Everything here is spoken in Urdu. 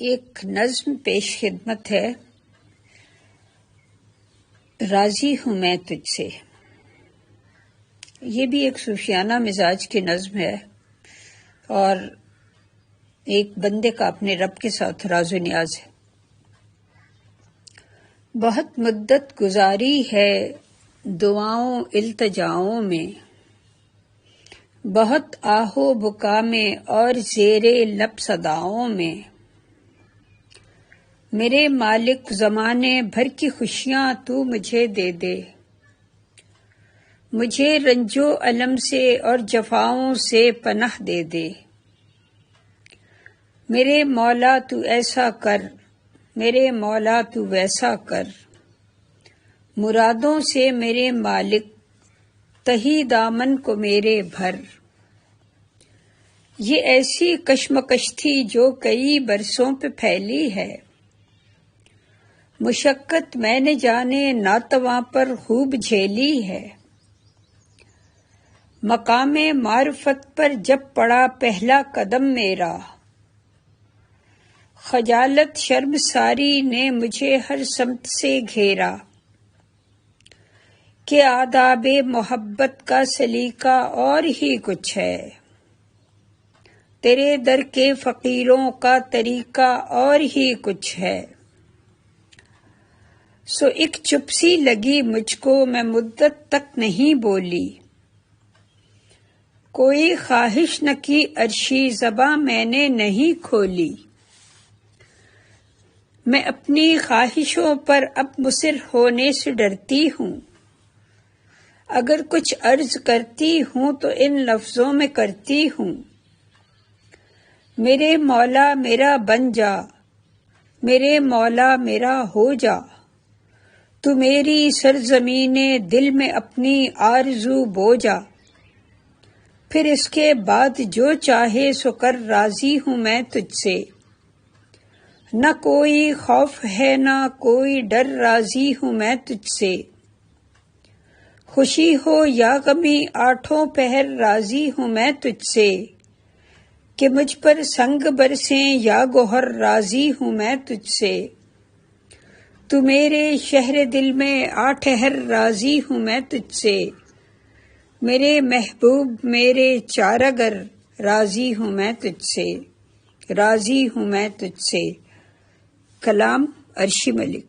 ایک نظم پیش خدمت ہے، راضی ہوں میں تجھ سے۔ یہ بھی ایک صوفیانہ مزاج کی نظم ہے اور ایک بندے کا اپنے رب کے ساتھ راز و نیاز ہے۔ بہت مدت گزاری ہے دعاؤں التجاؤں میں، بہت آہو بکا میں اور زیرے لب صداؤں میں، میرے مالک زمانے بھر کی خوشیاں تو مجھے دے دے، مجھے رنج و الم سے اور جفاؤں سے پناہ دے دے۔ میرے مولا تو ایسا کر، میرے مولا تو ویسا کر، مرادوں سے میرے مالک تہی دامن کو میرے بھر۔ یہ ایسی کشمکش تھی جو کئی برسوں پہ پھیلی ہے، مشقت میں نے جانے ناتواں پر خوب جھیلی ہے۔ مقام معرفت پر جب پڑا پہلا قدم میرا، خجالت شرمساری نے مجھے ہر سمت سے گھیرا، کہ آداب محبت کا سلیقہ اور ہی کچھ ہے، تیرے در کے فقیروں کا طریقہ اور ہی کچھ ہے۔ سو ایک چپ سی لگی مجھ کو، میں مدت تک نہیں بولی، کوئی خواہش نہ کی عرشی زباں میں نے نہیں کھولی۔ میں اپنی خواہشوں پر اب مصر ہونے سے ڈرتی ہوں، اگر کچھ عرض کرتی ہوں تو ان لفظوں میں کرتی ہوں، میرے مولا میرا بن جا، میرے مولا میرا ہو جا، تو میری سرزمین دل میں اپنی آرزو بو جا، پھر اس کے بعد جو چاہے سو کر، راضی ہوں میں تجھ سے، نہ کوئی خوف ہے نہ کوئی ڈر، راضی ہوں میں تجھ سے، خوشی ہو یا غمی آٹھوں پہر، راضی ہوں میں تجھ سے، کہ مجھ پر سنگ برسیں یا گوہر، راضی ہوں میں تجھ سے، تو میرے شہر دل میں آ ٹھہر، راضی ہوں میں تجھ سے، میرے محبوب میرے چارگر، راضی ہوں میں تجھ سے، راضی ہوں میں تجھ سے۔ کلام عرشی ملک۔